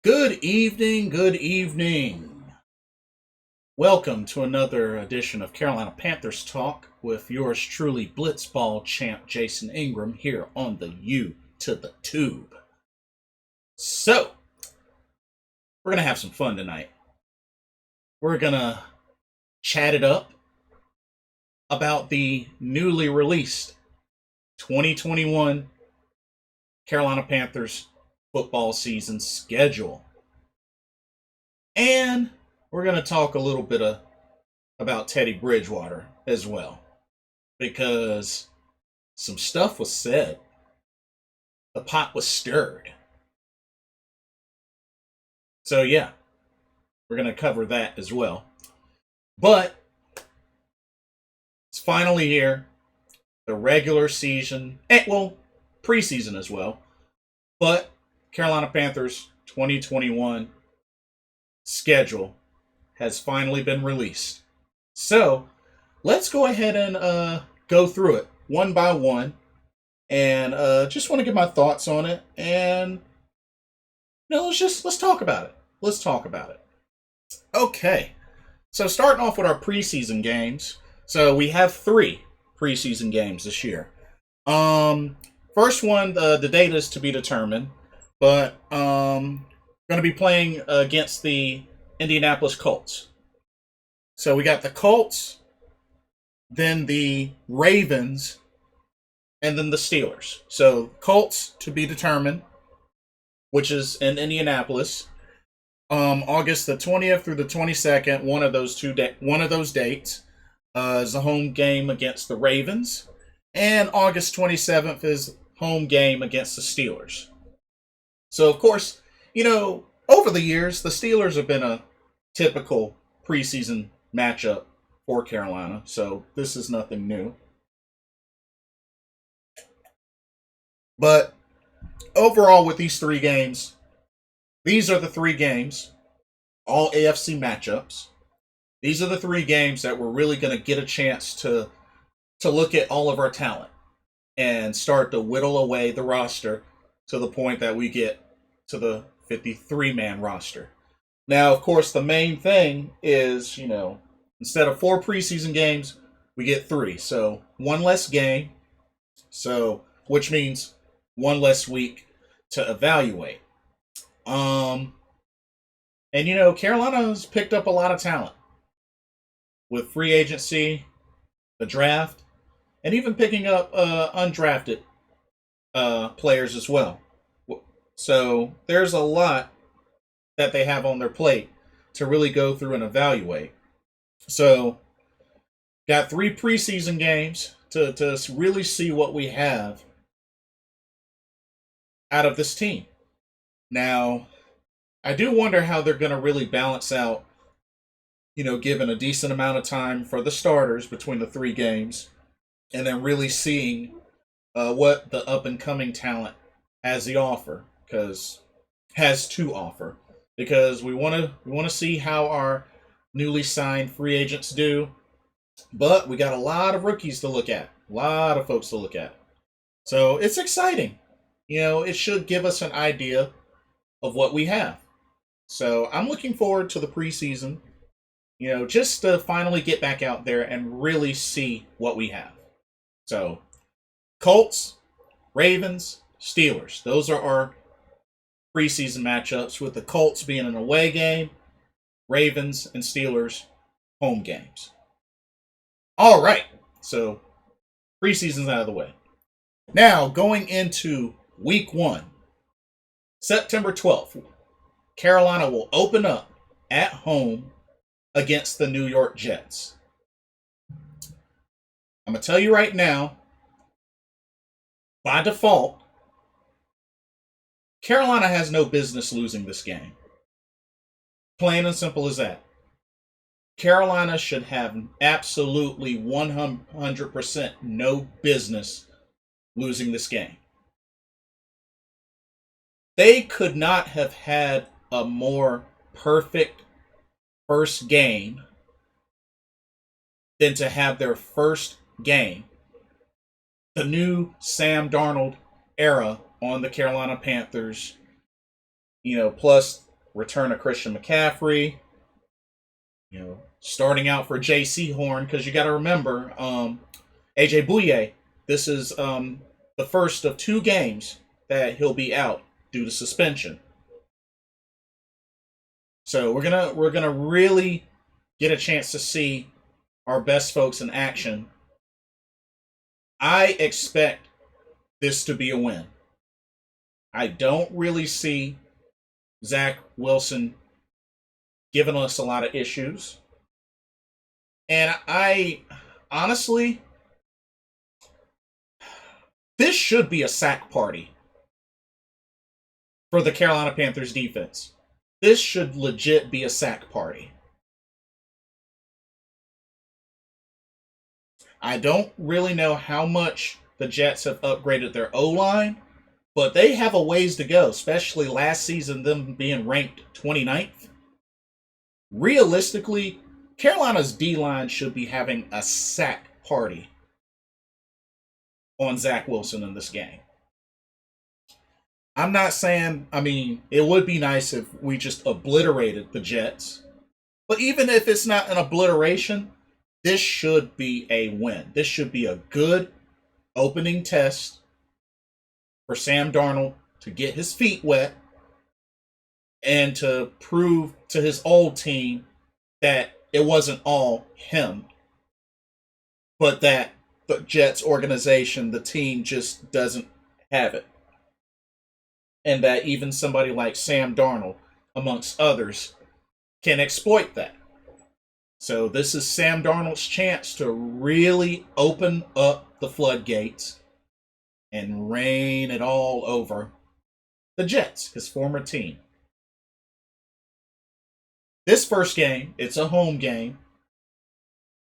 Good evening, good evening. Welcome to another edition of Carolina Panthers Talk with yours truly, Blitzball champ Jason Ingram, here on the U to the Tube. So, we're going to have some fun tonight. We're going to chat it up about the newly released 2021 Carolina Panthers football season schedule. And we're going to talk a little bit about Teddy Bridgewater as well, because some stuff was said. The pot was stirred. So, yeah, we're going to cover that as well. But it's finally here. The regular season, preseason as well. But Carolina Panthers 2021 schedule has finally been released. So let's go ahead and go through it one by one, and just want to get my thoughts on it. And let's talk about it. Let's talk about it. Okay, so starting off with our preseason games. So we have 3 preseason games this year. First one, the date is to be determined, but going to be playing against the Indianapolis Colts. So we got the Colts, then the Ravens, and then the Steelers. So Colts to be determined, which is in Indianapolis, August the 20th through the 22nd. One of those dates is the home game against the Ravens, and August 27th is home game against the Steelers. So of course, over the years, the Steelers have been a typical preseason matchup for Carolina, so this is nothing new. But overall, with these 3 games, these are the 3 games, all AFC matchups. These are the 3 games that we're really going to get a chance to look at all of our talent and start to whittle away the roster to the point that we get to the 53-man roster. Now, of course, the main thing is, instead of 4 preseason games, we get 3. So 1 less game, which means 1 less week to evaluate. And Carolina's picked up a lot of talent with free agency, the draft, and even picking up undrafted players as well. So there's a lot that they have on their plate to really go through and evaluate. So got 3 preseason games to really see what we have out of this team. Now, I do wonder how they're going to really balance out, given a decent amount of time for the starters between the 3 games, and then really seeing what the up-and-coming talent has to offer, because we want to see how our newly signed free agents do, but we got a lot of rookies to look at, a lot of folks to look at. So it's exciting. It should give us an idea of what we have. So I'm looking forward to the preseason, just to finally get back out there and really see what we have. So Colts, Ravens, Steelers. Those are our preseason matchups, with the Colts being an away game, Ravens and Steelers home games. All right, so preseason's out of the way. Now, going into week 1, September 12th, Carolina will open up at home against the New York Jets. I'm going to tell you right now, by default, Carolina has no business losing this game. Plain and simple as that. Carolina should have absolutely 100% no business losing this game. They could not have had a more perfect first game than to have their first game, the new Sam Darnold era on the Carolina Panthers, plus return of Christian McCaffrey. Starting out for J.C. Horn, because you got to remember, AJ Bouye, this is the first of 2 games that he'll be out due to suspension. So we're gonna really get a chance to see our best folks in action. I expect this to be a win. I don't really see Zach Wilson giving us a lot of issues. And I honestly, this should be a sack party for the Carolina Panthers defense. This should legit be a sack party. I don't really know how much the Jets have upgraded their O-line, but they have a ways to go, especially last season, them being ranked 29th. Realistically, Carolina's D-line should be having a sack party on Zach Wilson in this game. I'm not saying, it would be nice if we just obliterated the Jets. But even if it's not an obliteration, this should be a win. This should be a good opening test for Sam Darnold to get his feet wet and to prove to his old team that it wasn't all him, but that the Jets organization, the team, just doesn't have it. And that even somebody like Sam Darnold, amongst others, can exploit that. So this is Sam Darnold's chance to really open up the floodgates and rain it all over the Jets, his former team. This first game, it's a home game.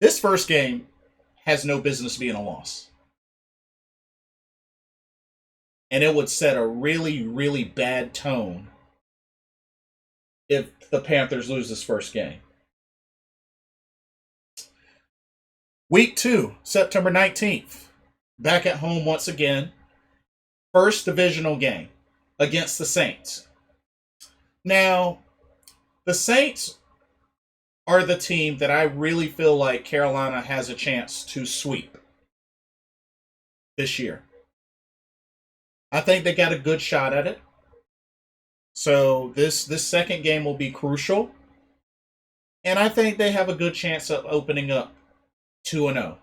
This first game has no business being a loss. And it would set a really, really bad tone if the Panthers lose this first game. Week 2, September 19th. Back at home once again. First divisional game against the Saints. Now, the Saints are the team that I really feel like Carolina has a chance to sweep this year. I think they got a good shot at it. So this second game will be crucial. And I think they have a good chance of opening up 2-0.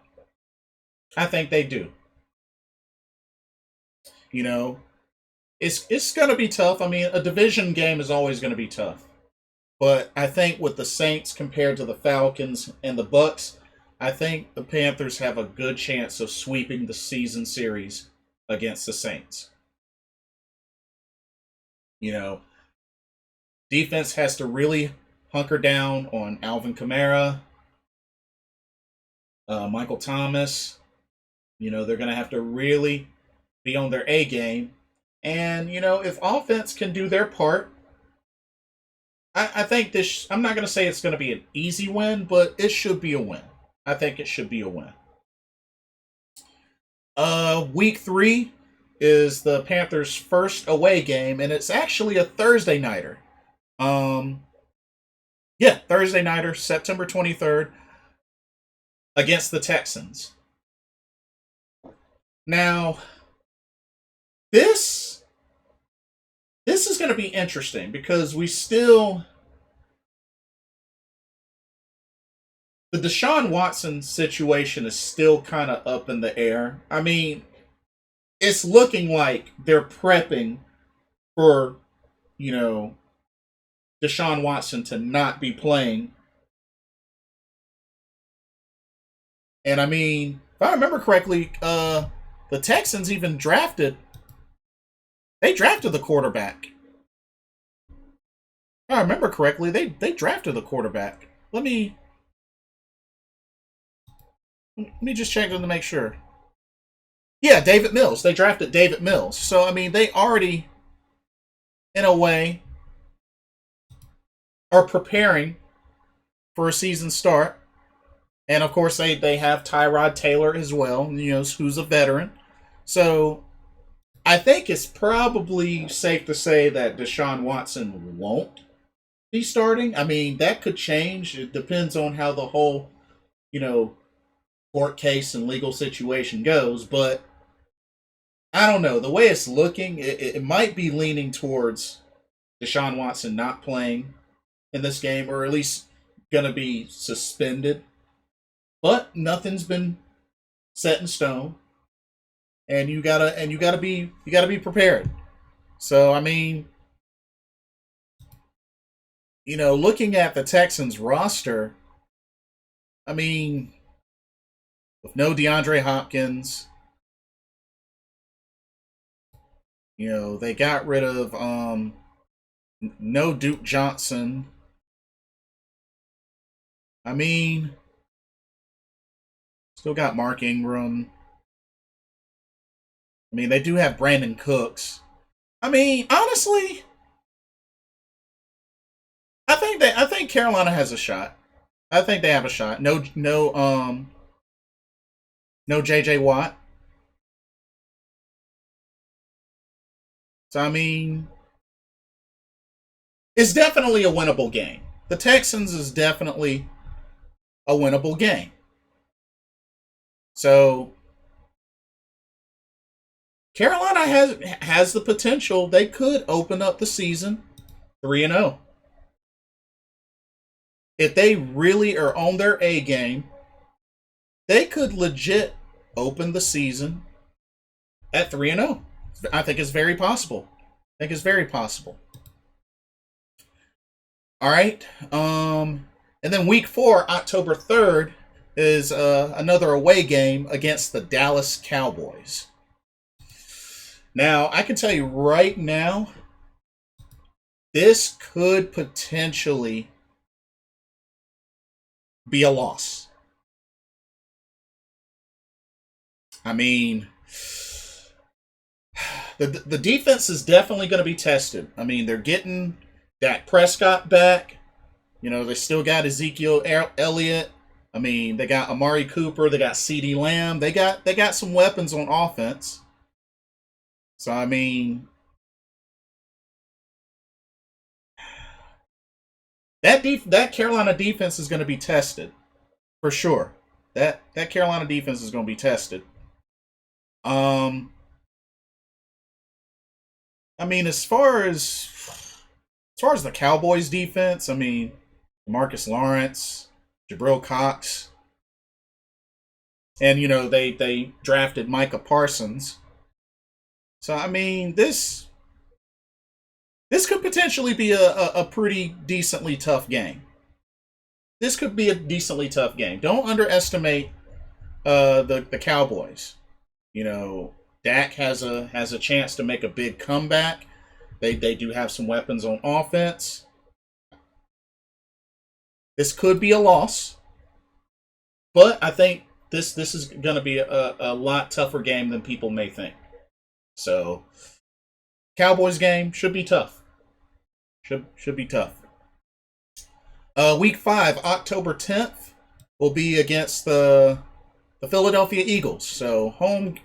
I think they do. It's going to be tough. A division game is always going to be tough. But I think with the Saints compared to the Falcons and the Bucks, I think the Panthers have a good chance of sweeping the season series against the Saints. Defense has to really hunker down on Alvin Kamara, Michael Thomas. They're going to have to really be on their A game. And, if offense can do their part, I think this, I'm not going to say it's going to be an easy win, but it should be a win. I think it should be a win. Week 3 is the Panthers' first away game, and it's actually a Thursday nighter. Thursday nighter, September 23rd, against the Texans. Now, this is going to be interesting because the Deshaun Watson situation is still kind of up in the air. It's looking like they're prepping for, Deshaun Watson to not be playing. And if I remember correctly, the Texans even drafted the quarterback. If I remember correctly, they drafted the quarterback. Let me just check them to make sure. Yeah, David Mills. They drafted David Mills. So, they already, in a way, are preparing for a season start. And, of course, they have Tyrod Taylor as well, who's a veteran. So, I think it's probably safe to say that Deshaun Watson won't be starting. I mean, that could change. It depends on how the whole, you know, court case and legal situation goes. But I don't know. The way it's looking, it might be leaning towards Deshaun Watson not playing in this game, or at least going to be suspended. But nothing's been set in stone, and you gotta be prepared. So I mean, looking at the Texans roster, I mean, with no DeAndre Hopkins, they got rid of no Duke Johnson. I mean, still got Mark Ingram. I mean, they do have Brandon Cooks. I mean, honestly, I think Carolina has a shot. I think they have a shot. No JJ Watt. So I mean, it's definitely a winnable game. The Texans is definitely a winnable game. So Carolina has the potential. They could open up the season 3-0. If they really are on their A game, they could legit open the season at 3-0. I think it's very possible. I think it's very possible. All right. And then week 4, October 3rd, is another away game against the Dallas Cowboys. Now, I can tell you right now, this could potentially be a loss. I mean, the defense is definitely going to be tested. I mean, they're getting Dak Prescott back. They still got Ezekiel Elliott. I mean, they got Amari Cooper. They got CeeDee Lamb. They got some weapons on offense. So I mean, that Carolina defense is going to be tested for sure. That Carolina defense is going to be tested. I mean, as far as the Cowboys defense, I mean, Marcus Lawrence, Jabril Cox, and they drafted Micah Parsons. So I mean, this could potentially be a pretty decently tough game. This could be a decently tough game. Don't underestimate the Cowboys. Dak has a chance to make a big comeback. They do have some weapons on offense. This could be a loss, but I think this is going to be a lot tougher game than people may think. So, Cowboys game should be tough. Should be tough. Week 5, October 10th, will be against the Philadelphia Eagles. So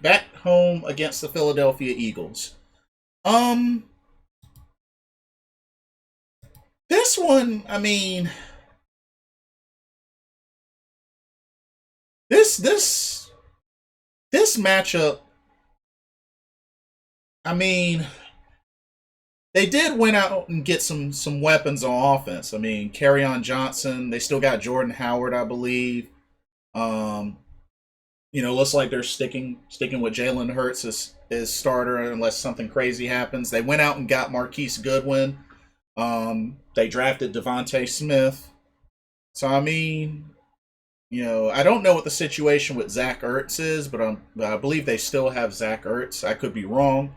back home against the Philadelphia Eagles. This one, I mean, this matchup, I mean, they did win out and get some weapons on offense. I mean, Kerryon Johnson. They still got Jordan Howard, I believe. Looks like they're sticking with Jalen Hurts as starter unless something crazy happens. They went out and got Marquise Goodwin. They drafted Devontae Smith. So I mean, I don't know what the situation with Zach Ertz is, but I believe they still have Zach Ertz. I could be wrong.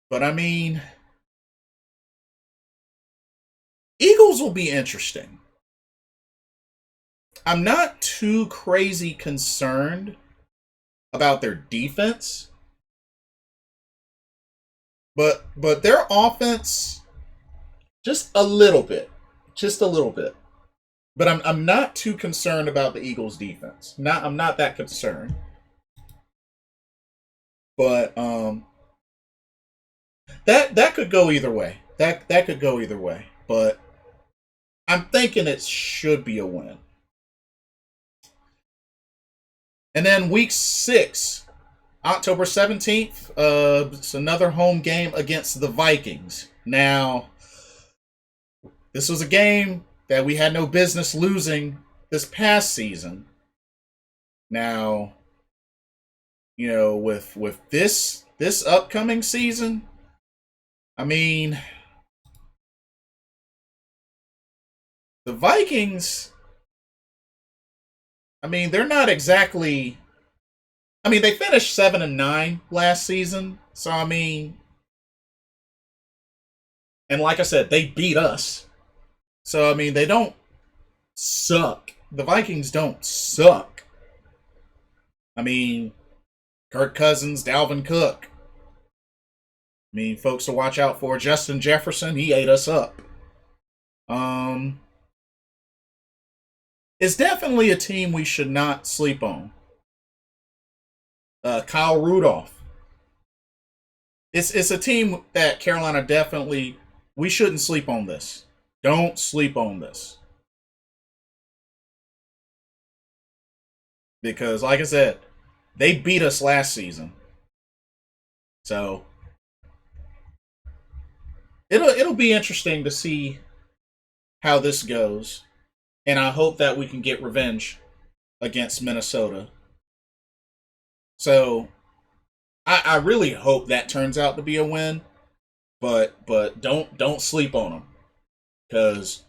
But I mean, Eagles will be interesting. I'm not too crazy concerned about their defense, but their offense just a little bit. But I'm not too concerned about the Eagles defense. I'm not that concerned. But That could go either way. That could go either way. But I'm thinking it should be a win. And then week 6, October 17th, it's another home game against the Vikings. Now, this was a game that we had no business losing this past season. Now, with this upcoming season, I mean, the Vikings, I mean, they're not exactly. I mean, they finished 7-9 last season, so I mean, and like I said, they beat us. So I mean, they don't suck. The Vikings don't suck. I mean, Kirk Cousins, Dalvin Cook. I mean, folks to watch out for. Justin Jefferson, he ate us up. It's definitely a team we should not sleep on. Kyle Rudolph. It's a team that Carolina definitely, we shouldn't sleep on this. Don't sleep on this. Because like I said, they beat us last season. So it'll be interesting to see how this goes. And I hope that we can get revenge against Minnesota. So I really hope that turns out to be a win, but don't sleep on them, because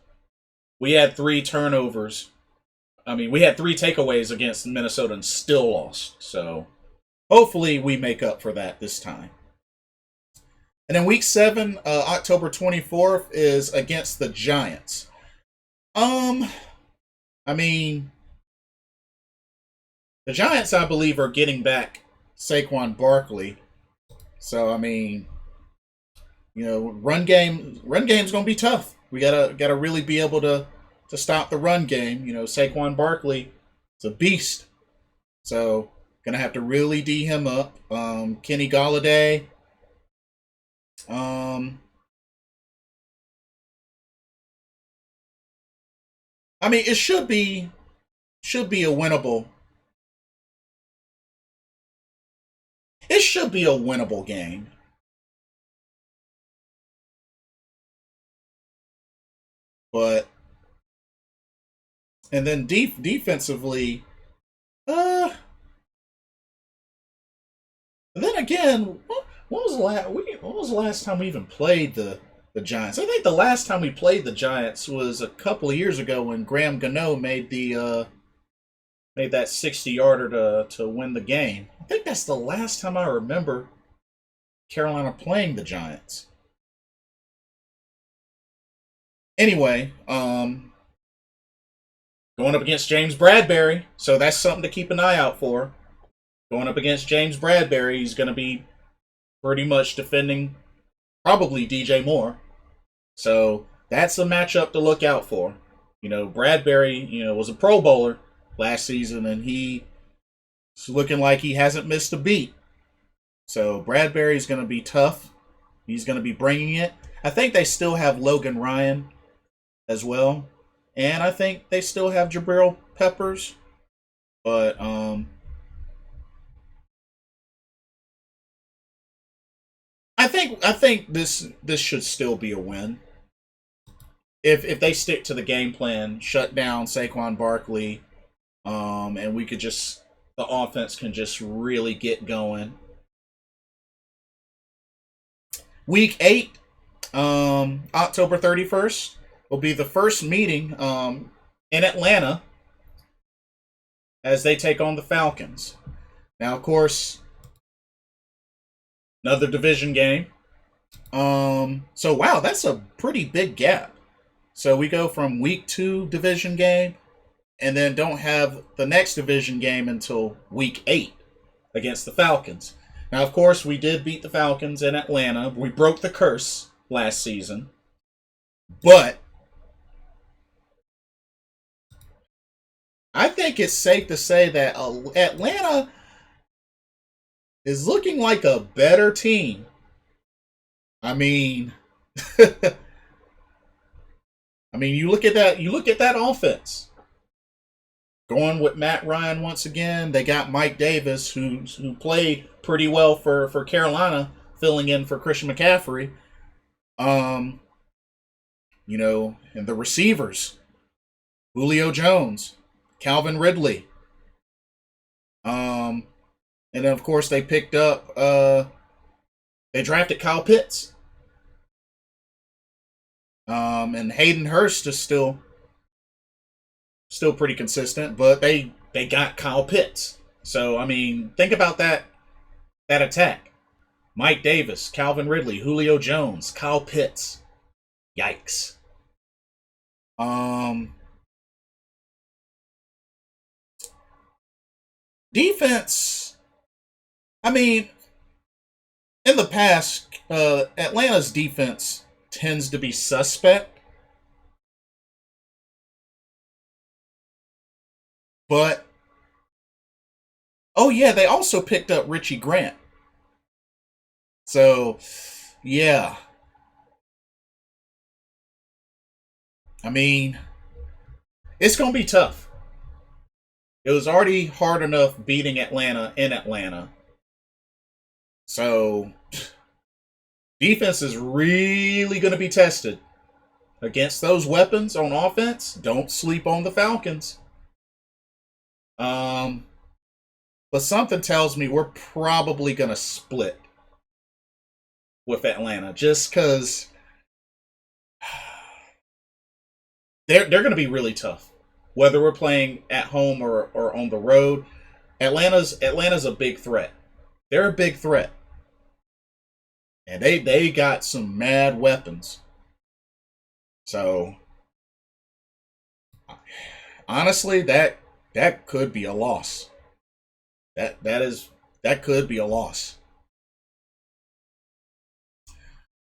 we had 3 turnovers. I mean, we had 3 takeaways against Minnesota and still lost. So hopefully we make up for that this time. And then week 7, October 24th, is against the Giants. I mean, the Giants, I believe, are getting back Saquon Barkley. So I mean, run game's gonna be tough. We gotta really be able to stop the run game. Saquon Barkley is a beast. So gonna have to really D him up. Kenny Galladay. I mean, it should be a winnable. It should be a winnable game. But and then defensively, and then again, what was the last time we even played the Giants? I think the last time we played the Giants was a couple of years ago when Graham Gano made that 60-yarder to win the game. I think that's the last time I remember Carolina playing the Giants. Anyway, going up against James Bradberry, so that's something to keep an eye out for. Going up against James Bradberry, he's going to be pretty much defending probably DJ Moore. So that's a matchup to look out for. Bradberry, was a Pro Bowler last season, and he's looking like he hasn't missed a beat. So Bradberry's going to be tough. He's going to be bringing it. I think they still have Logan Ryan as well, and I think they still have Jabril Peppers. But I think this should still be a win. If they stick to the game plan, shut down Saquon Barkley, and the offense can just really get going. Week 8, October 31st, will be the first meeting in Atlanta as they take on the Falcons. Now, of course, another division game. So wow, that's a pretty big gap. So we go from week 2 division game, and then don't have the next division game until week 8 against the Falcons. Now, of course, we did beat the Falcons in Atlanta. We broke the curse last season. But I think it's safe to say that Atlanta is looking like a better team. I mean, I mean, you look at that. You look at that offense. Going with Matt Ryan once again. They got Mike Davis, who played pretty well for Carolina, filling in for Christian McCaffrey. Um, and the receivers, Julio Jones, Calvin Ridley. Um, and then of course they picked up. They drafted Kyle Pitts. And Hayden Hurst is still pretty consistent, but they got Kyle Pitts. So I mean, think about that attack. Mike Davis, Calvin Ridley, Julio Jones, Kyle Pitts. Yikes. Um Defense, I mean, in the past, Atlanta's defense tends to be suspect, but oh yeah, they also picked up Richie Grant. So, yeah. I mean, it's going to be tough. It was already hard enough beating Atlanta in Atlanta. So, defense is really going to be tested. Against those weapons on offense, don't sleep on the Falcons. Um, but something tells me we're probably going to split with Atlanta just because they're going to be really tough. Whether we're playing at home or on the road, Atlanta's a big threat. They're a big threat. And they got some mad weapons. So honestly, that could be a loss. That could be a loss.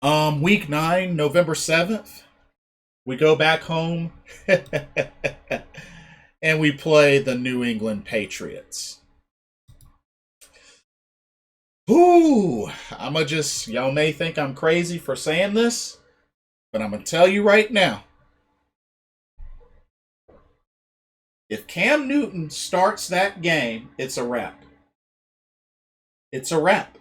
Week 9, November 7th, we go back home and we play the New England Patriots. Ooh, y'all may think I'm crazy for saying this, but I'm going to tell you right now. If Cam Newton starts that game, it's a wrap. It's a wrap.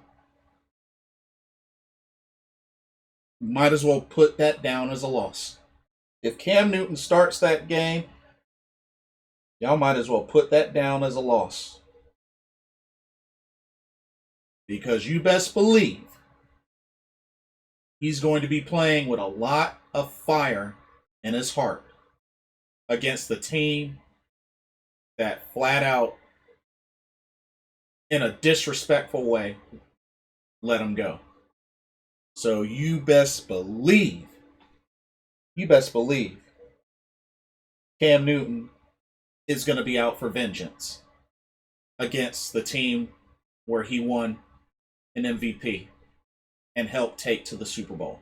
Might as well put that down as a loss. If Cam Newton starts that game, y'all might as well put that down as a loss. Because you best believe he's going to be playing with a lot of fire in his heart against the team that flat out, in a disrespectful way, let him go. So you best believe Cam Newton is going to be out for vengeance against the team where he won an MVP and helped take to the Super Bowl.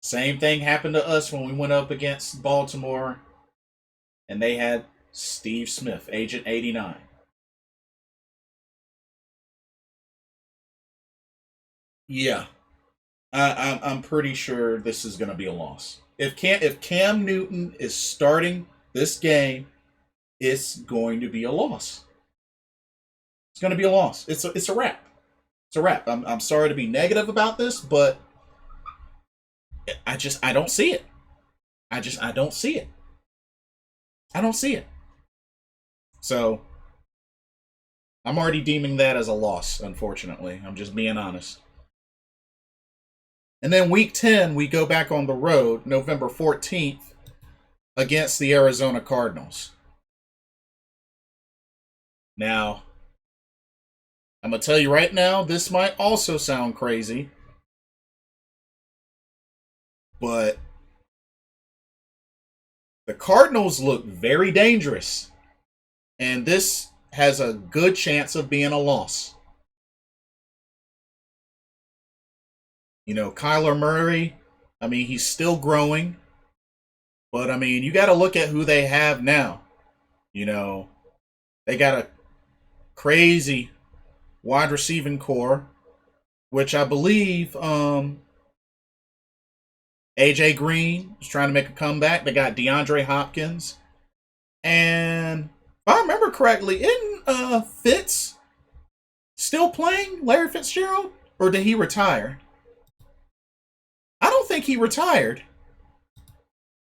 Same thing happened to us when we went up against Baltimore and they had Steve Smith, Agent 89. Yeah, I'm pretty sure this is going to be a loss. If Cam Newton is starting this game, it's going to be a loss. It's going to be a loss. It's a wrap. It's a wrap. I'm sorry to be negative about this, but I don't see it. I don't see it. I don't see it. So I'm already deeming that as a loss, unfortunately. I'm just being honest. And then week 10, we go back on the road, November 14th, against the Arizona Cardinals. Now, I'm going to tell you right now, this might also sound crazy, but the Cardinals look very dangerous, and this has a good chance of being a loss. Kyler Murray, I mean, he's still growing, but I mean, you got to look at who they have now. They got a crazy wide receiving core. which I believe AJ Green is trying to make a comeback. They got DeAndre Hopkins. And if I remember correctly, isn't Fitz still playing, Larry Fitzgerald? Or did he retire? I don't think he retired.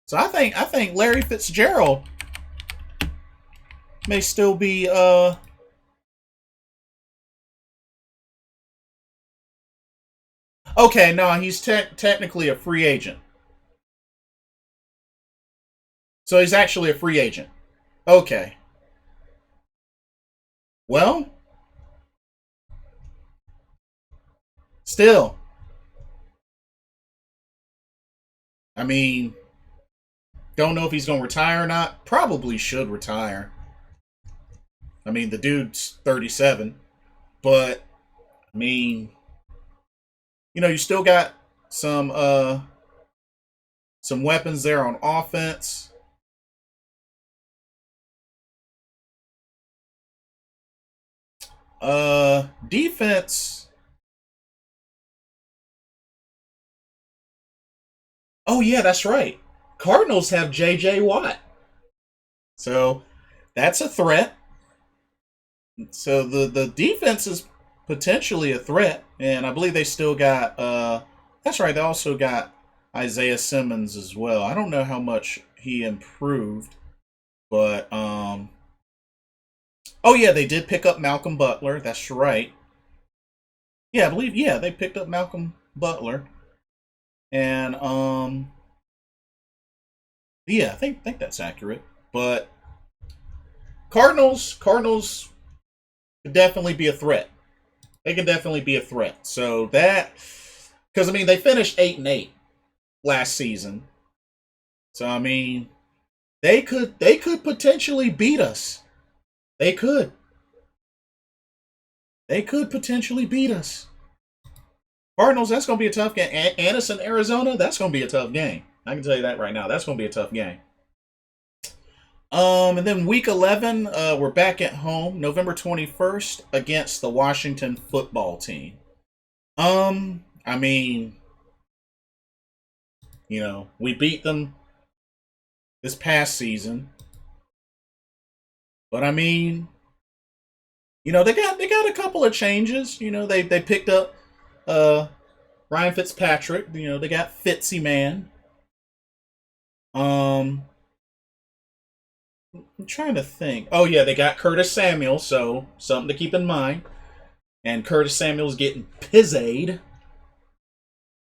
So I think Larry Fitzgerald may still be okay, no, he's technically a free agent. So he's actually a free agent. Okay. Well, still. I mean, don't know if he's going to retire or not. Probably should retire. I mean, the dude's 37, but I mean, you still got some some weapons there on offense. Defense. Oh yeah, that's right. Cardinals have J.J. Watt, so that's a threat. So the defense is potentially a threat, and I believe they still got. That's right. They also got Isaiah Simmons as well. I don't know how much he improved, but oh yeah, they did pick up Malcolm Butler. That's right. Yeah, I believe they picked up Malcolm Butler, and yeah, I think that's accurate. But Cardinals could definitely be a threat. They can definitely be a threat. So that because I mean they finished 8-8 last season. So I mean they could potentially beat us. They could. They could potentially beat us. Cardinals, that's going to be a tough game. Anderson, Arizona, that's going to be a tough game. I can tell you that right now. That's going to be a tough game. And then week 11, we're back at home, November 21st, against the Washington football team. I mean, we beat them this past season, but I mean, they got a couple of changes. They picked up Ryan Fitzpatrick. They got Fitzy Man. Um, I'm trying to think. Oh yeah, they got Curtis Samuel, so something to keep in mind. And Curtis Samuel's getting pizzade.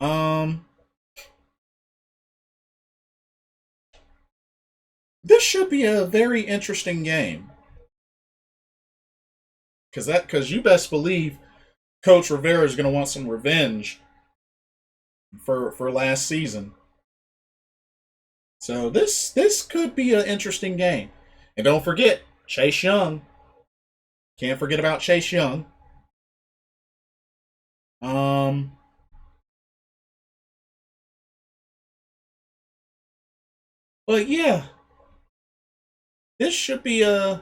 Um, this should be a very interesting game because you best believe Coach Rivera is going to want some revenge for last season. So this could be an interesting game. And don't forget Chase Young. Can't forget about Chase Young. Um, but yeah, this should be an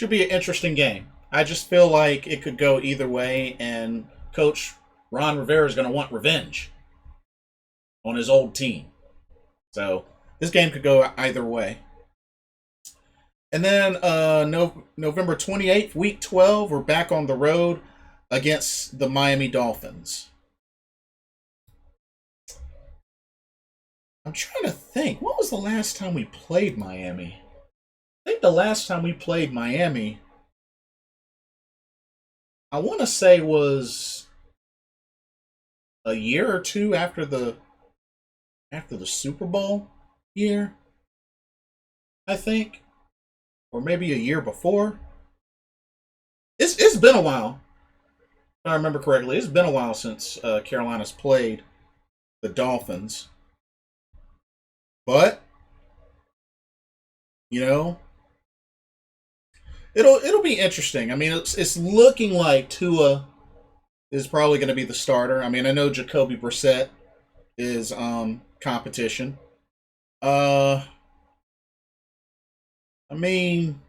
interesting game. I just feel like it could go either way, and Coach Ron Rivera is going to want revenge on his old team. So this game could go either way. And then November 28th, week 12, we're back on the road against the Miami Dolphins. I'm trying to think. What was the last time we played Miami? I think the last time we played Miami, I want to say was a year or two after the Super Bowl year, I think, or maybe a year before. It's been a while. If I remember correctly, it's been a while since Carolina's played the Dolphins. But you know, it'll be interesting. I mean, it's looking like Tua is probably going to be the starter. I mean, I know Jacoby Brissett is competition. Uh, I mean,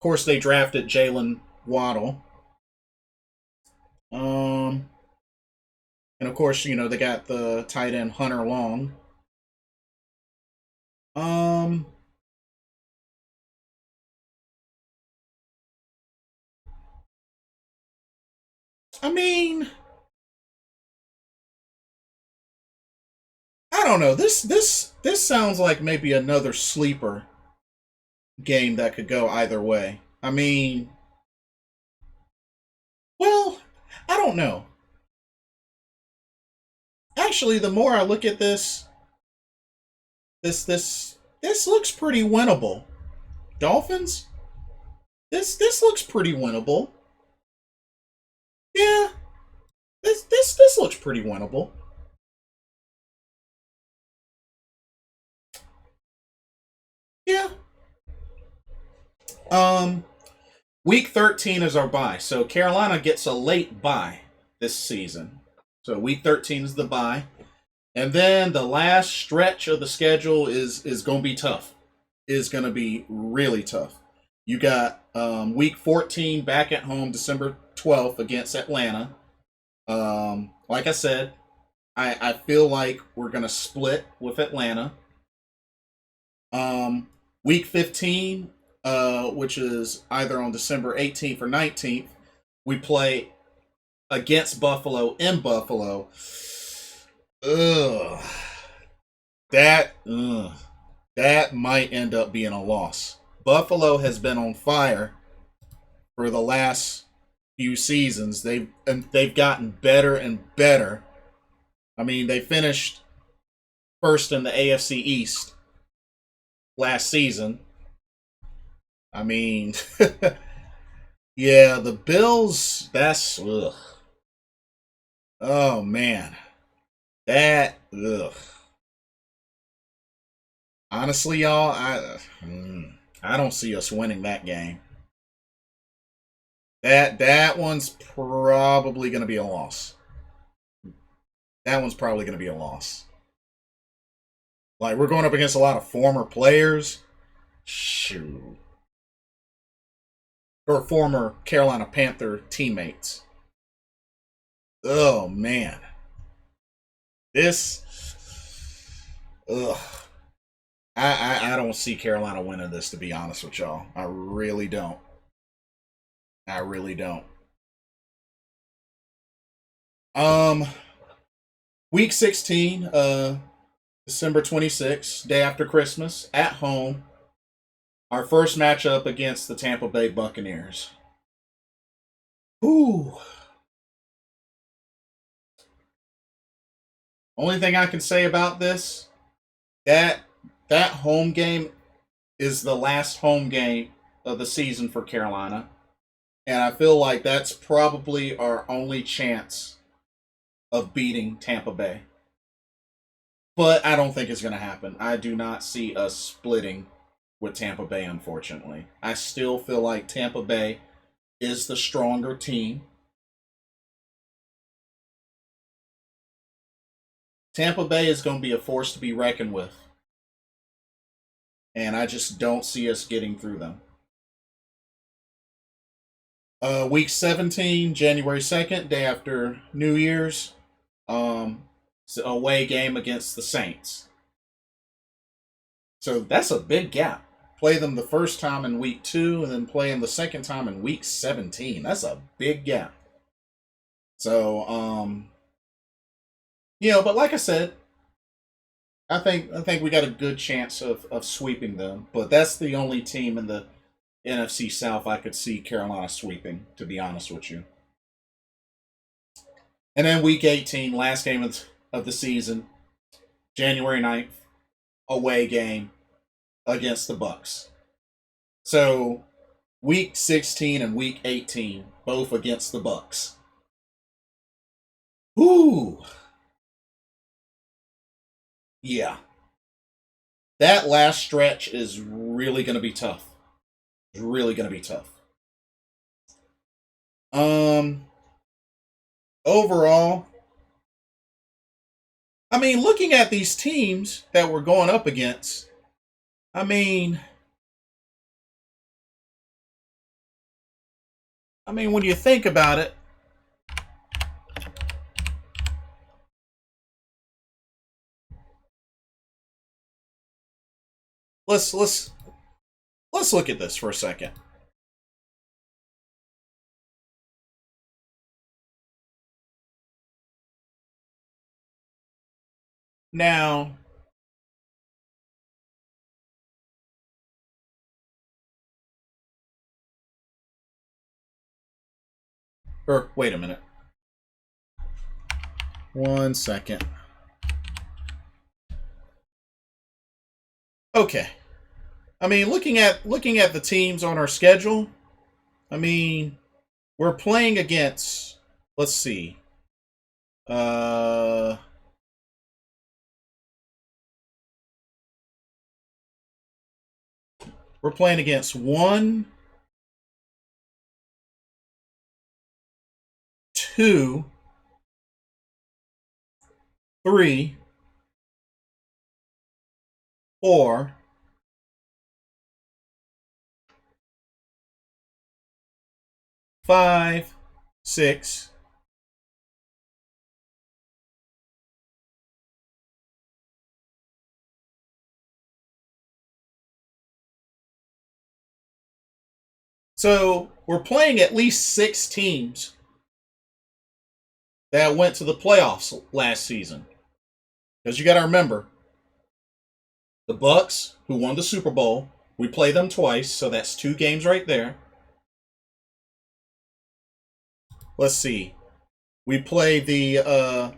course, they drafted Jalen Waddle. Um, and of course, they got the tight end Hunter Long. Um, I mean, I don't know. This sounds like maybe another sleeper game that could go either way. I mean, well, I don't know. Actually, the more I look at this looks pretty winnable. Dolphins? This looks pretty winnable. Yeah, this looks pretty winnable. Yeah. Um, Week 13 is our bye, so Carolina gets a late bye this season. So Week 13 is the bye, and then the last stretch of the schedule is going to be tough. Is going to be really tough. You got Week 14 back at home, December 12th against Atlanta. Like I said, I feel like we're going to split with Atlanta. Week 15, which is either on December 18th or 19th, we play against Buffalo in Buffalo. Ugh. That might end up being a loss. Buffalo has been on fire for the last few seasons. They've gotten better and better. I mean, they finished first in the AFC East last season. I mean, yeah, the Bills. That's ugh. Oh man, that ugh. Honestly, y'all, I don't see us winning that game. That one's probably going to be a loss. That one's probably going to be a loss. Like we're going up against a lot of former players. Shoot. Or former Carolina Panther teammates. Oh man. This ugh. I don't see Carolina winning this, to be honest with y'all. I really don't. I really don't. Um Week 16, December 26th, day after Christmas, at home. Our first matchup against the Tampa Bay Buccaneers. Ooh. Only thing I can say about this, that that home game is the last home game of the season for Carolina. And I feel like that's probably our only chance of beating Tampa Bay. But I don't think it's going to happen. I do not see us splitting with Tampa Bay, unfortunately. I still feel like Tampa Bay is the stronger team. Tampa Bay is going to be a force to be reckoned with. And I just don't see us getting through them. Week 17, January 2nd, day after New Year's. It's an away game against the Saints. So that's a big gap. Play them the first time in week 2 and then play them the second time in week 17. That's a big gap. So, but like I said, I think we got a good chance of sweeping them. But that's the only team in the NFC South I could see Carolina sweeping, to be honest with you. And then week 18, last game of the season, January 9th, away game against the Bucks. So week 16 and week 18, both against the Bucks. Ooh. Yeah. That last stretch is really going to be tough. It's really going to be tough. Um Overall, I mean, looking at these teams that we're going up against, I mean, I mean, when you think about it, let's look at this for a second. Now, or wait a minute. 1 second. Okay. I mean, looking at the teams on our schedule, I mean, we're playing against, let's see. We're playing against 1, 2, 3, 4, 5, 6. So we're playing at least 6 teams that went to the playoffs last season. Because you got to remember, the Bucks, who won the Super Bowl, we play them twice, so that's 2 games right there. Let's see. We play the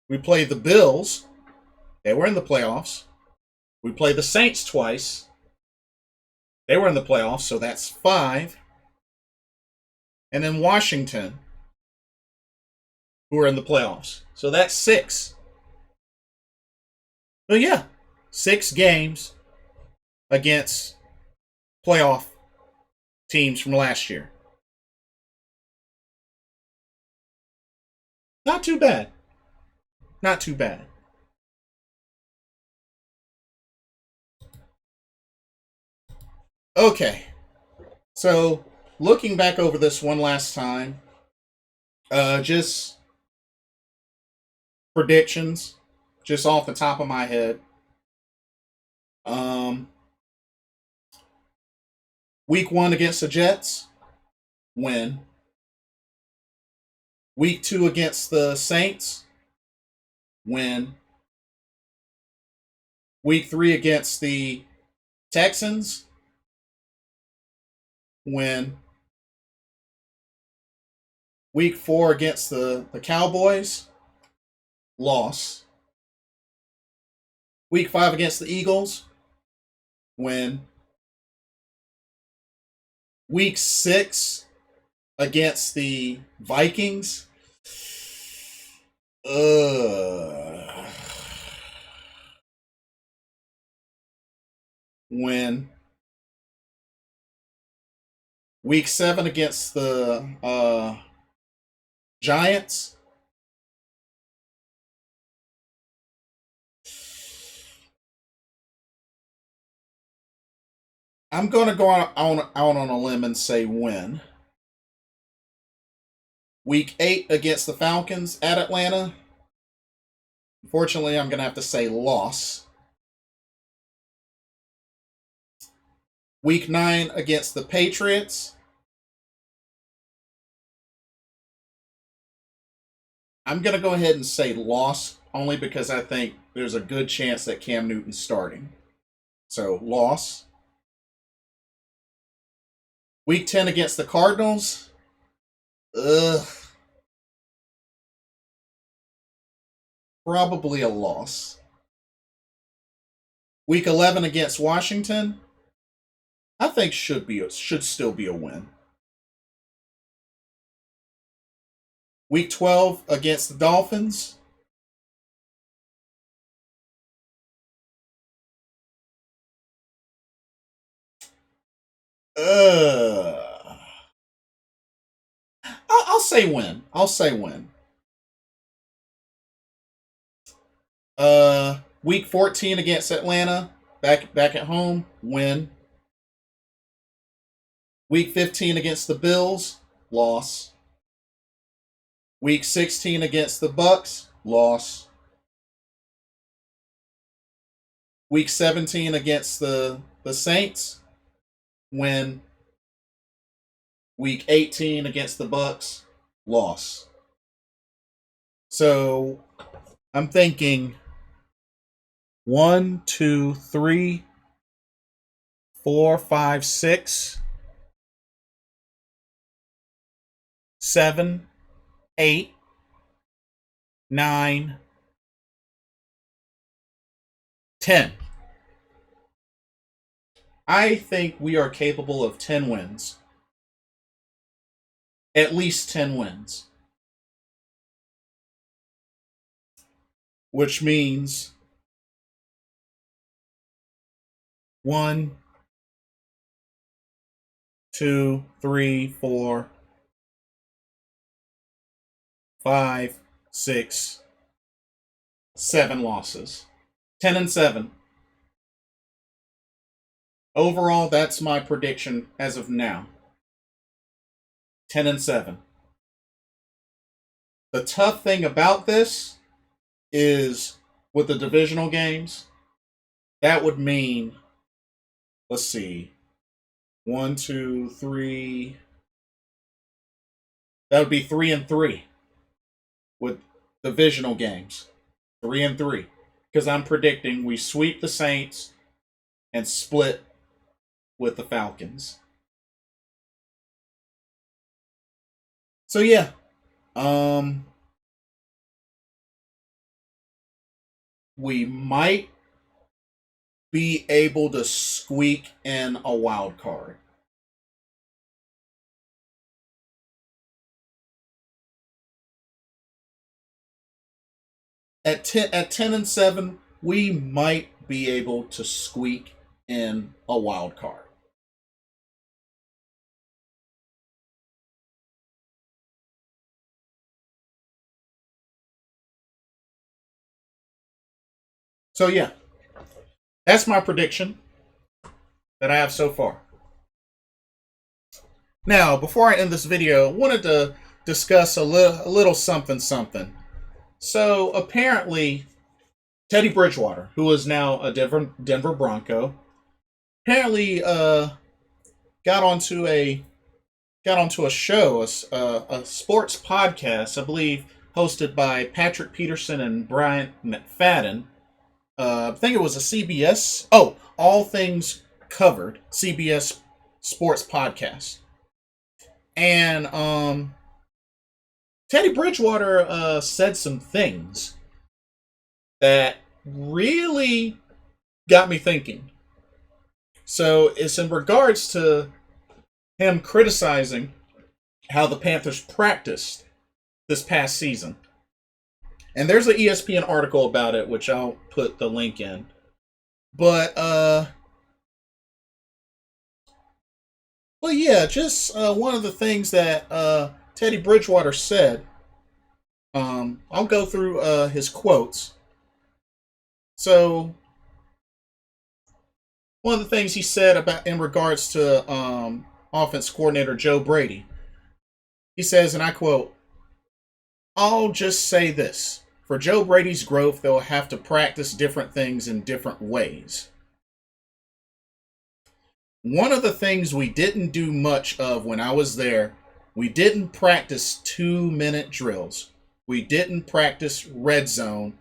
Bills. They were in the playoffs. We play the Saints twice. They were in the playoffs, so that's 5. And then Washington, who are in the playoffs. So that's 6. But yeah, 6 games against playoff teams from last year. Not too bad. Not too bad. Okay. So, looking back over this one last time, just predictions, just off the top of my head. Week 1 against the Jets, win. Week 2 against the Saints, win. Week 3 against the Texans, win. Week 4 against the Cowboys, loss. Week 5 against the Eagles, win. Week 6 against the Vikings, win. Week 7 against the Giants, I'm going to go out on a limb and say win. Week 8 against the Falcons at Atlanta, unfortunately, I'm going to have to say loss. Week 9 against the Patriots, I'm going to go ahead and say loss, only because I think there's a good chance that Cam Newton's starting. So, loss. Week 10 against the Cardinals, probably a loss. Week 11 against Washington, I think should still be a win. Week 12 against the Dolphins, I'll say win. I'll say win. Week 14 against Atlanta, back at home, win. Week 15 against the Bills, loss. Week 16 against the Bucks, loss. Week 17 against the Saints, win. Week 18 against the Bucks, loss. So I'm thinking 1, 2, 3, 4, 5, 6, 7, 8, 9, 10. I think we are capable of 10 wins. At least 10 wins. Which means 1, 2, 3, 4, 5, 6, 7 losses. 10-7. Overall, that's my prediction as of now. 10-7. The tough thing about this is with the divisional games, that would mean, let's see, 1, 2, 3. That would be 3-3 with divisional games. 3-3. Because I'm predicting we sweep the Saints and split with the Falcons. So yeah. We might be able to squeak in a wild card. At 10-7, we might be able to squeak in a wild card. So yeah, that's my prediction that I have so far. Now, before I end this video, I wanted to discuss a little something something. So apparently, Teddy Bridgewater, who is now a Denver Bronco, apparently got onto a show, a sports podcast, I believe, hosted by Patrick Peterson and Brian McFadden. I think it was a CBS. Oh, All Things Covered, CBS sports podcast. And Teddy Bridgewater said some things that really got me thinking. So it's in regards to him criticizing how the Panthers practiced this past season. And there's an ESPN article about it, which I'll put the link in. But yeah, just one of the things that Teddy Bridgewater said. I'll go through his quotes. So one of the things he said about in regards to offense coordinator Joe Brady, he says, and I quote, "I'll just say this. For Joe Brady's growth, they'll have to practice different things in different ways. One of the things we didn't do much of when I was there, we didn't practice 2-minute drills. We didn't practice red zone.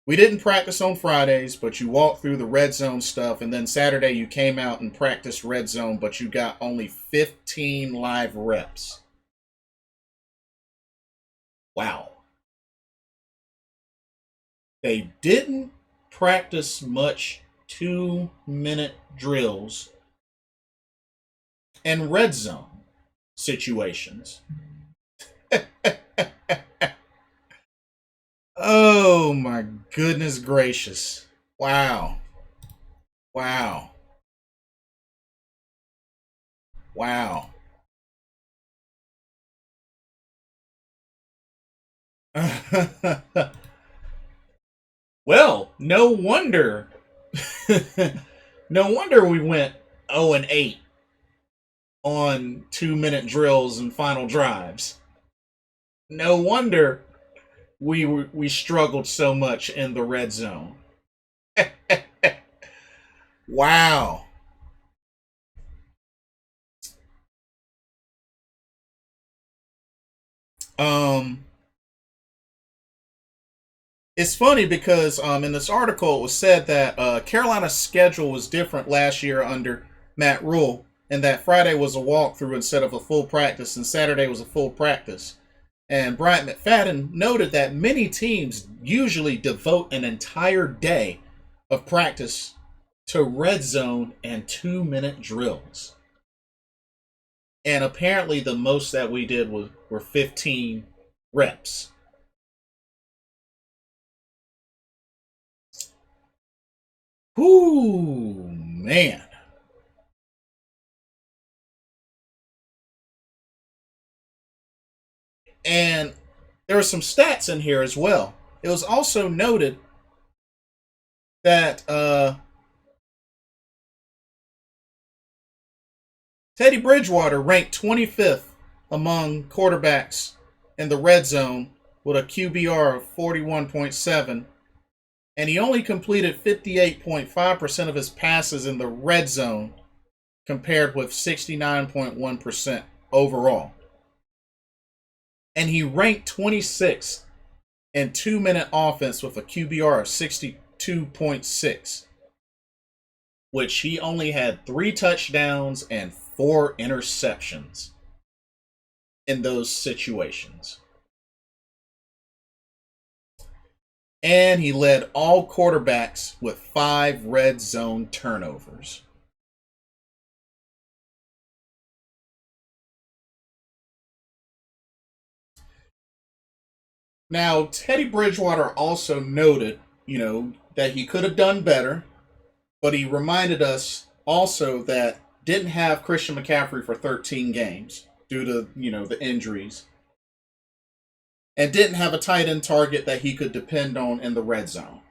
We didn't practice on Fridays, but you walked through the red zone stuff, and then Saturday you came out and practiced red zone, but you got only 15 live reps." Wow. They didn't practice much 2-minute drills and red zone situations. Oh my goodness gracious. Wow. Wow. Wow. Well, no wonder. No wonder we went 0-8 on 2-minute drills and final drives. No wonder we struggled so much in the red zone. Wow. Um, it's funny because in this article it was said that Carolina's schedule was different last year under Matt Rule, and that Friday was a walkthrough instead of a full practice, and Saturday was a full practice. And Bryant McFadden noted that many teams usually devote an entire day of practice to red zone and 2-minute drills. And apparently the most that we did were 15 reps. Whoo, man. And there were some stats in here as well. It was also noted that Teddy Bridgewater ranked 25th among quarterbacks in the red zone with a QBR of 41.7, and he only completed 58.5% of his passes in the red zone compared with 69.1% overall. And he ranked 26th in 2-minute offense with a QBR of 62.6, which he only had 3 touchdowns and 4 interceptions in those situations. And he led all quarterbacks with 5 red zone turnovers. Now, Teddy Bridgewater also noted, that he could have done better, but he reminded us also that didn't have Christian McCaffrey for 13 games due to, the injuries, and didn't have a tight end target that he could depend on in the red zone.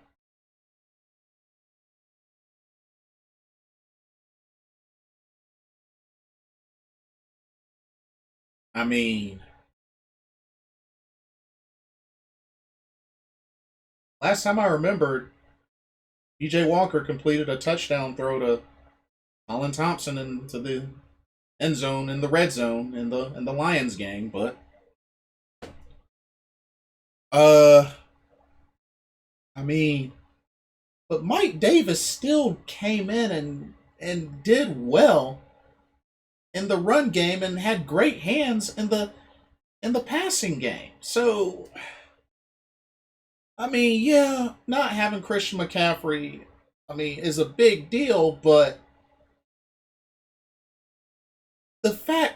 I mean, last time I remembered, PJ Walker completed a touchdown throw to Colin Thompson into the end zone in the red zone in the Lions game, but uh I mean, but Mike Davis still came in and did well in the run game and had great hands in the passing game. So I mean, yeah, not having Christian McCaffrey, is a big deal, but the fact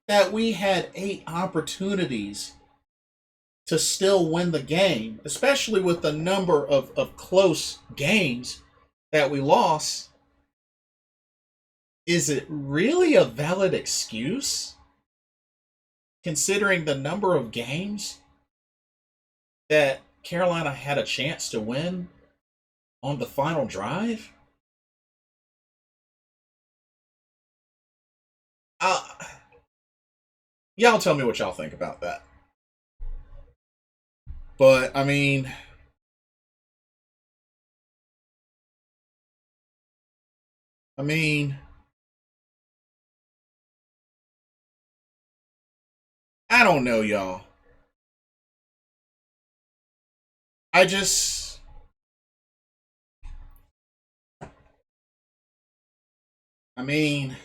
that we had 8 opportunities to still win the game, especially with the number of close games that we lost, is it really a valid excuse considering the number of games that Carolina had a chance to win on the final drive? Uh, y'all tell me what y'all think about that. But I mean, I don't know, y'all. I just, I mean,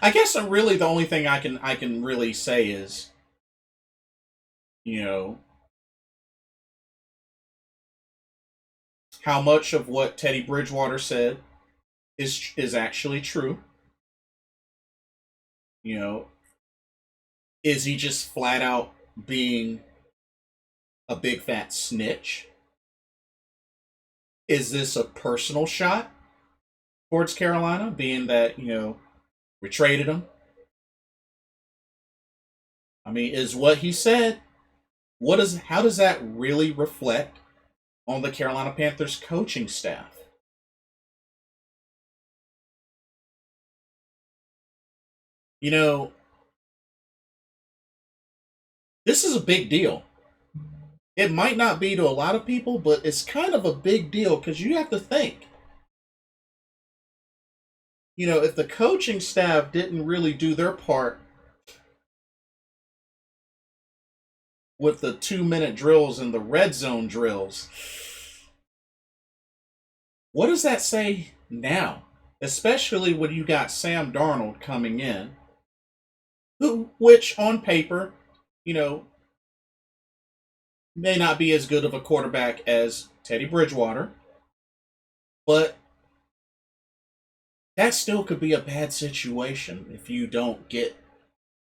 I guess really the only thing I can really say is, you know, how much of what Teddy Bridgewater said is actually true. You know, is he just flat out being a big fat snitch? Is this a personal shot towards Carolina, being that we traded him? Is what he said? How does that really reflect on the Carolina Panthers coaching staff? You know, this is a big deal. It might not be to a lot of people, but it's kind of a big deal because you have to think, if the coaching staff didn't really do their part with the 2 minute drills and the red zone drills, what does that say now? Especially when you got Sam Darnold coming in, which on paper, you know, may not be as good of a quarterback as Teddy Bridgewater, but that still could be a bad situation if you don't get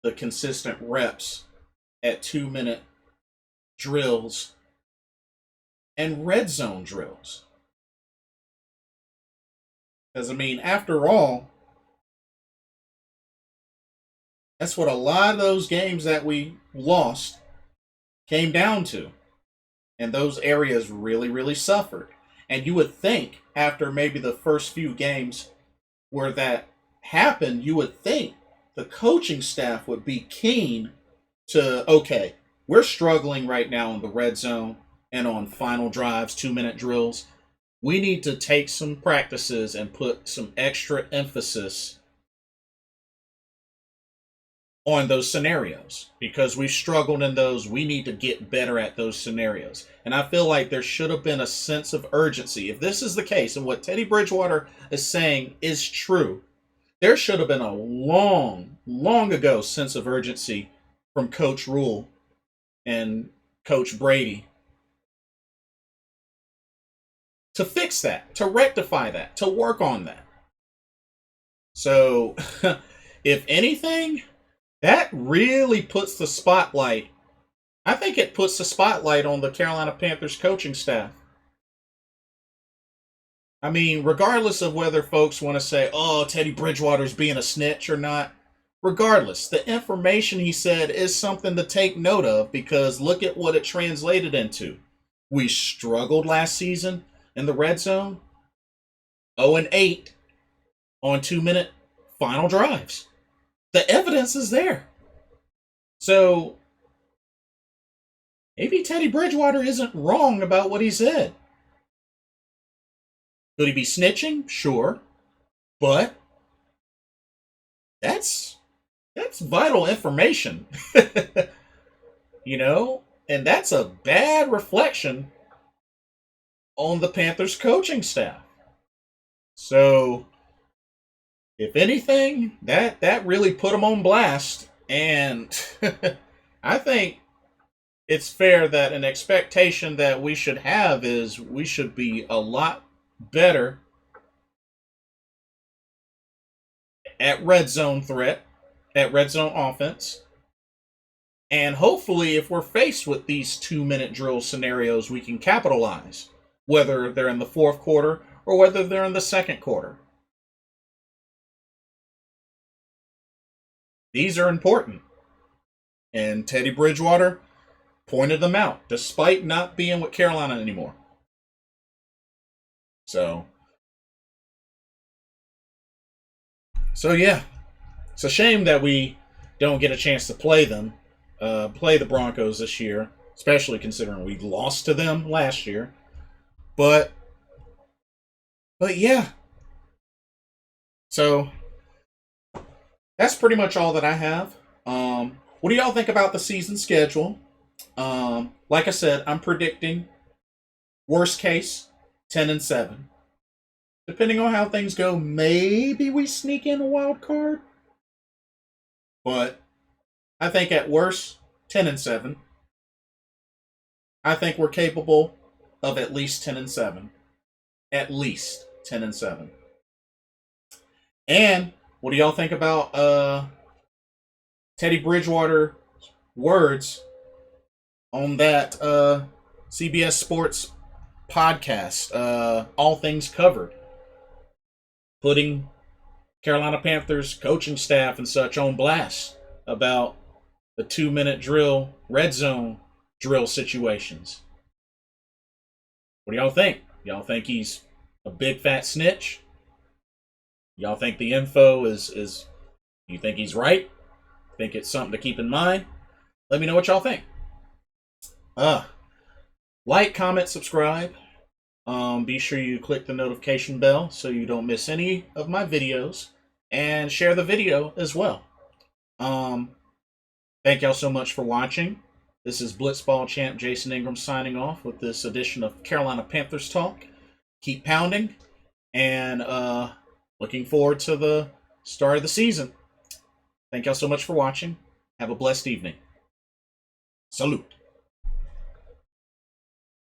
the consistent reps at 2 minute drills and red zone drills. Because, I mean, after all, that's what a lot of those games that we lost came down to. And those areas really, really suffered. And you would think after maybe the first few games where that happened, you would think the coaching staff would be keen to, okay, we're struggling right now in the red zone and on final drives, 2 minute drills. We need to take some practices and put some extra emphasis on those scenarios because we've struggled in those. We need to get better at those scenarios. And I feel like there should have been a sense of urgency. If this is the case and what Teddy Bridgewater is saying is true, there should have been a long, long ago sense of urgency from Coach Rule and Coach Brady to fix that, to rectify that, to work on that. So, if anything, that really puts the spotlight. I think it puts the spotlight on the Carolina Panthers coaching staff. I mean, regardless of whether folks want to say, oh, Teddy Bridgewater's being a snitch or not, regardless, the information he said is something to take note of because look at what it translated into. We struggled last season in the red zone, 0-8 on 2 minute final drives. The evidence is there. So maybe Teddy Bridgewater isn't wrong about what he said. Could he be snitching? Sure. But that's vital information. And that's a bad reflection on the Panthers coaching staff. So if anything, that really put them on blast. And I think it's fair that an expectation that we should have is we should be a lot better at red zone threat, at red zone offense. And hopefully, if we're faced with these 2 minute drill scenarios, we can capitalize, whether they're in the fourth quarter or whether they're in the second quarter. These are important. And Teddy Bridgewater pointed them out, despite not being with Carolina anymore. So yeah, it's a shame that we don't get a chance to play them, play the Broncos this year, especially considering we lost to them last year. But yeah. So that's pretty much all that I have. What do y'all think about the season schedule? Like I said, I'm predicting worst case 10-7. Depending on how things go, maybe we sneak in a wild card. But I think at worst 10-7. I think we're capable of at least 10-7. At least 10-7. And what do y'all think about Teddy Bridgewater words on that CBS Sports podcast, All Things Covered, putting Carolina Panthers coaching staff and such on blast about the 2 minute drill, red zone drill situations? What do y'all think? Y'all think he's a big fat snitch? Y'all think the info is You think he's right? Think it's something to keep in mind? Let me know what y'all think. Like, comment, subscribe. Be sure you click the notification bell so you don't miss any of my videos, and share the video as well. Thank y'all so much for watching. This is Blitzball Champ Jason Ingram signing off with this edition of Carolina Panthers Talk. Keep pounding, and looking forward to the start of the season. Thank y'all so much for watching. Have a blessed evening. Salute.